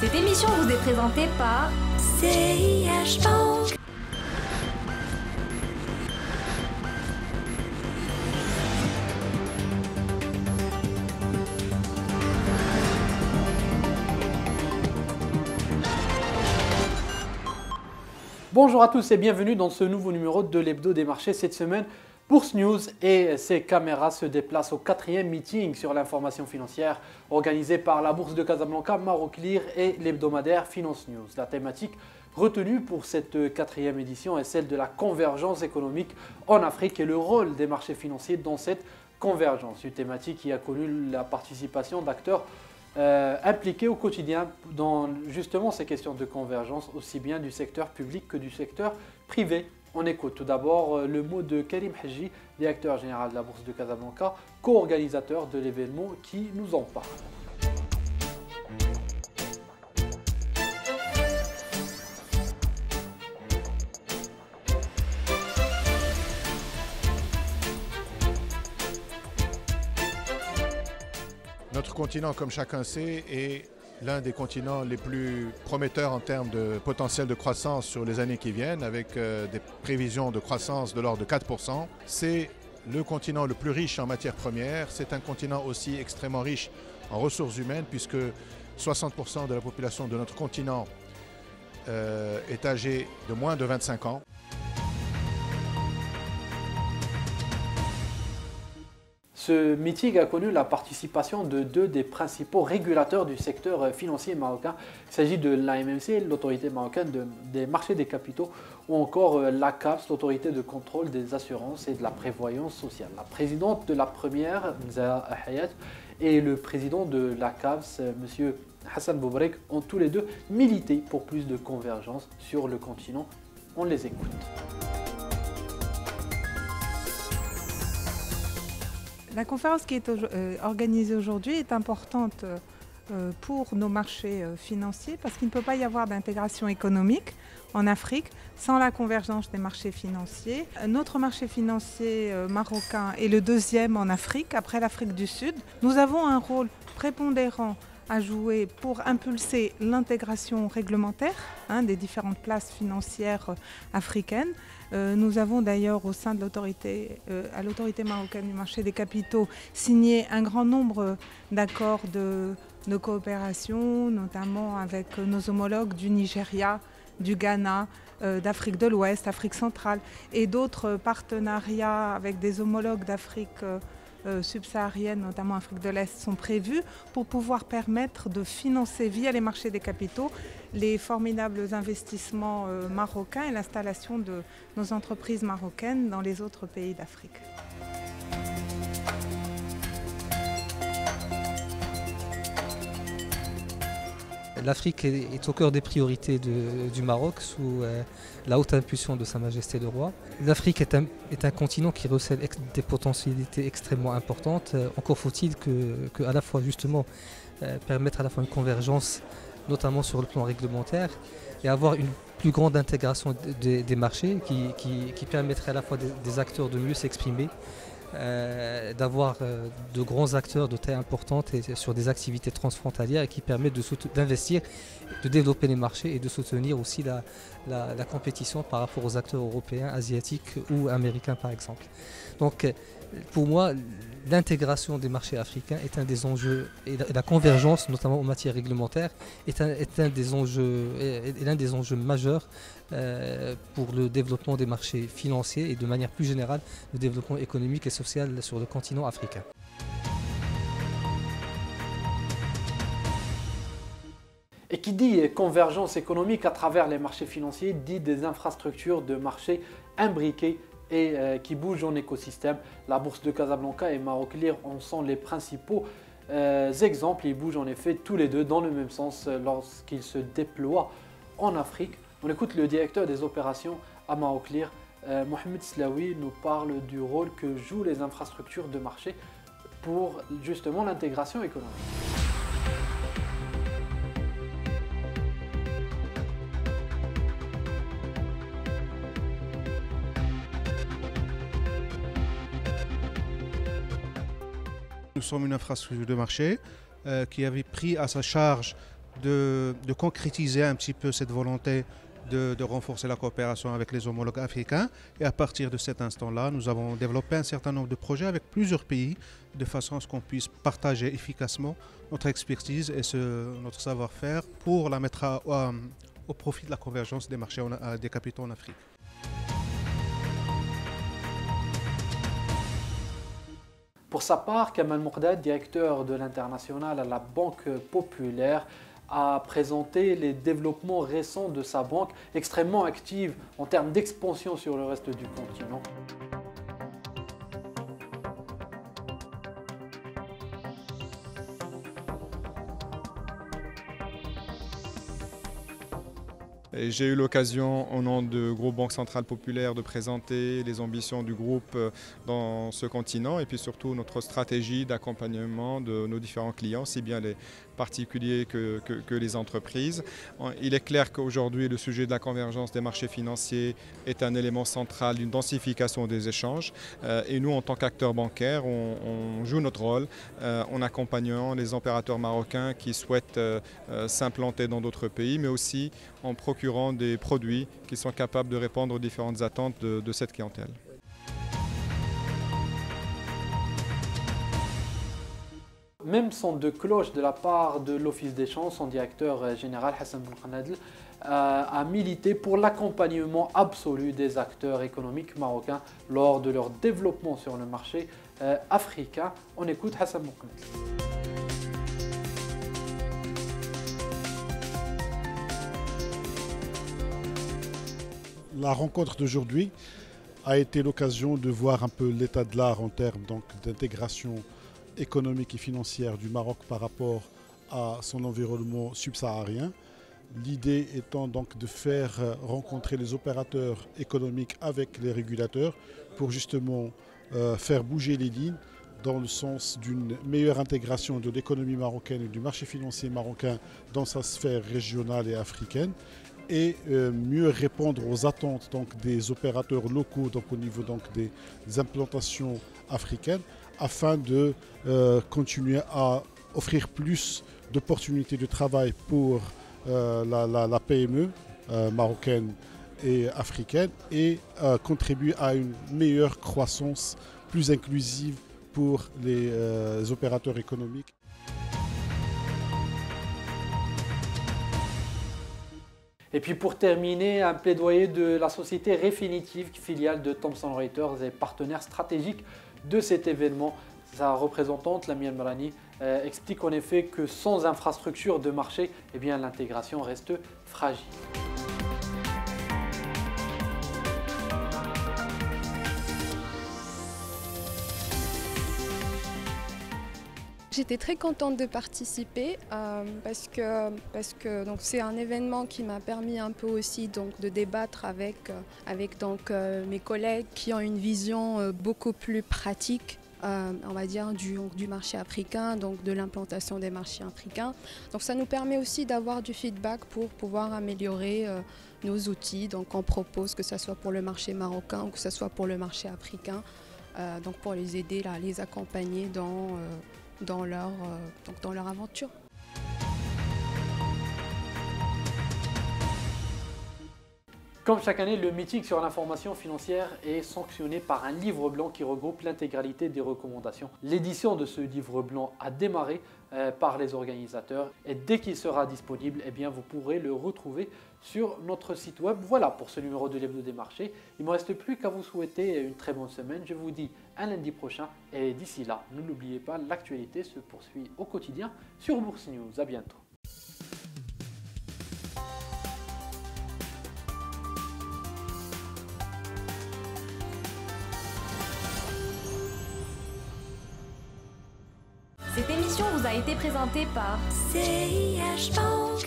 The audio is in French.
Cette émission vous est présentée par CIH Bank. Bonjour à tous et bienvenue dans ce nouveau numéro de l'Hebdo des marchés. Cette semaine, Bourse News et ses caméras se déplacent au 4e meeting sur l'information financière organisé par la Bourse de Casablanca, Maroclear et l'hebdomadaire Finance News. La thématique retenue pour cette 4e édition est celle de la convergence économique en Afrique et le rôle des marchés financiers dans cette convergence. Une thématique qui a connu la participation d'acteurs impliqués au quotidien dans justement ces questions de convergence, aussi bien du secteur public que du secteur privé. On écoute tout d'abord le mot de Karim Hadji, directeur général de la Bourse de Casablanca, co-organisateur de l'événement, qui nous en parle. Notre continent, comme chacun sait, est l'un des continents les plus prometteurs en termes de potentiel de croissance sur les années qui viennent, avec des prévisions de croissance de l'ordre de 4%. C'est le continent le plus riche en matières premières. C'est un continent aussi extrêmement riche en ressources humaines, puisque 60% de la population de notre continent est âgée de moins de 25 ans. Ce meeting a connu la participation de deux des principaux régulateurs du secteur financier marocain. Il s'agit de l'AMMC, l'autorité marocaine des marchés des capitaux, ou encore l'ACAPS, l'autorité de contrôle des assurances et de la prévoyance sociale. La présidente de la première, Mza Hayat, et le président de l'ACAPS, M. Hassan Boubrek, ont tous les deux milité pour plus de convergence sur le continent. On les écoute. La conférence qui est organisée aujourd'hui est importante pour nos marchés financiers parce qu'il ne peut pas y avoir d'intégration économique en Afrique sans la convergence des marchés financiers. Notre marché financier marocain est le deuxième en Afrique, après l'Afrique du Sud. Nous avons un rôle prépondérant à jouer pour impulser l'intégration réglementaire des différentes places financières africaines. Nous avons d'ailleurs au sein de à l'autorité marocaine du marché des capitaux signé un grand nombre d'accords de coopération, notamment avec nos homologues du Nigeria, du Ghana, d'Afrique de l'Ouest, Afrique centrale et d'autres partenariats avec des homologues d'Afrique subsaharienne, notamment Afrique de l'Est, sont prévus pour pouvoir permettre de financer via les marchés des capitaux les formidables investissements marocains et l'installation de nos entreprises marocaines dans les autres pays d'Afrique. L'Afrique est au cœur des priorités du Maroc sous la haute impulsion de Sa Majesté le Roi. L'Afrique est un continent qui recèle des potentialités extrêmement importantes. Encore faut-il que à la fois justement permettre à la fois une convergence, notamment sur le plan réglementaire, et avoir une plus grande intégration des marchés qui permettrait à la fois des acteurs de mieux s'exprimer, d'avoir de grands acteurs de taille importante et sur des activités transfrontalières et qui permettent d'investir, de développer les marchés et de soutenir aussi la compétition par rapport aux acteurs européens, asiatiques ou américains par exemple. Donc pour moi, l'intégration des marchés africains est un des enjeux, et la convergence, notamment en matière réglementaire, est l'un des enjeux majeurs pour le développement des marchés financiers et de manière plus générale, le développement économique et social sur le continent africain. Et qui dit convergence économique à travers les marchés financiers, dit des infrastructures de marché imbriquées et qui bougent en écosystème. La Bourse de Casablanca et Maroclear en sont les principaux exemples. Ils bougent en effet tous les deux dans le même sens lorsqu'ils se déploient en Afrique. On écoute le directeur des opérations à Maroclear, Mohamed Slaoui, nous parle du rôle que jouent les infrastructures de marché pour justement l'intégration économique. Nous sommes une infrastructure de marché qui avait pris à sa charge de concrétiser un petit peu cette volonté de renforcer la coopération avec les homologues africains. Et à partir de cet instant-là, nous avons développé un certain nombre de projets avec plusieurs pays, de façon à ce qu'on puisse partager efficacement notre expertise et notre savoir-faire pour la mettre au profit de la convergence des marchés des capitaux en Afrique. Pour sa part, Kamal Mourdad, directeur de l'international à la Banque Populaire, a présenté les développements récents de sa banque, extrêmement active en termes d'expansion sur le reste du continent. J'ai eu l'occasion, au nom du groupe Banque Centrale Populaire, de présenter les ambitions du groupe dans ce continent et puis surtout notre stratégie d'accompagnement de nos différents clients, si bien les particuliers que les entreprises. Il est clair qu'aujourd'hui, le sujet de la convergence des marchés financiers est un élément central d'une densification des échanges. Et nous, en tant qu'acteurs bancaires, on joue notre rôle en accompagnant les opérateurs marocains qui souhaitent s'implanter dans d'autres pays, mais aussi en procurant des produits qui sont capables de répondre aux différentes attentes de cette clientèle. Même son de cloche de la part de l'Office des changes, son directeur général Hassan Boulkhanadl a milité pour l'accompagnement absolu des acteurs économiques marocains lors de leur développement sur le marché africain. On écoute Hassan Boulkhanadl. La rencontre d'aujourd'hui a été l'occasion de voir un peu l'état de l'art en termes d'intégration économique et financière du Maroc par rapport à son environnement subsaharien. L'idée étant donc de faire rencontrer les opérateurs économiques avec les régulateurs pour justement faire bouger les lignes dans le sens d'une meilleure intégration de l'économie marocaine et du marché financier marocain dans sa sphère régionale et africaine, et mieux répondre aux attentes des opérateurs locaux au niveau des implantations africaines, afin de continuer à offrir plus d'opportunités de travail pour la PME marocaine et africaine, et contribuer à une meilleure croissance plus inclusive pour les opérateurs économiques. Et puis pour terminer, un plaidoyer de la société Refinitiv, filiale de Thomson Reuters et partenaire stratégique de cet événement. Sa représentante, Lamia Marani, explique en effet que sans infrastructure de marché, eh bien, l'intégration reste fragile. J'étais très contente de participer parce que donc c'est un événement qui m'a permis un peu aussi donc de débattre avec mes collègues qui ont une vision beaucoup plus pratique, on va dire du marché africain, donc de l'implantation des marchés africains. Donc ça nous permet aussi d'avoir du feedback pour pouvoir améliorer nos outils. Donc on propose que ce soit pour le marché marocain ou que ce soit pour le marché africain, donc pour les aider, les accompagner dans leur aventure. Comme chaque année, le meeting sur l'information financière est sanctionné par un livre blanc qui regroupe l'intégralité des recommandations. L'édition de ce livre blanc a démarré par les organisateurs et dès qu'il sera disponible, eh bien, vous pourrez le retrouver sur notre site web. Voilà pour ce numéro de l'Hebdo des marchés. Il ne me reste plus qu'à vous souhaiter une très bonne semaine. Je vous dis à lundi prochain et d'ici là, ne l'oubliez pas, l'actualité se poursuit au quotidien sur Bourse News. À bientôt. Cette émission vous a été présentée par CIH Bank.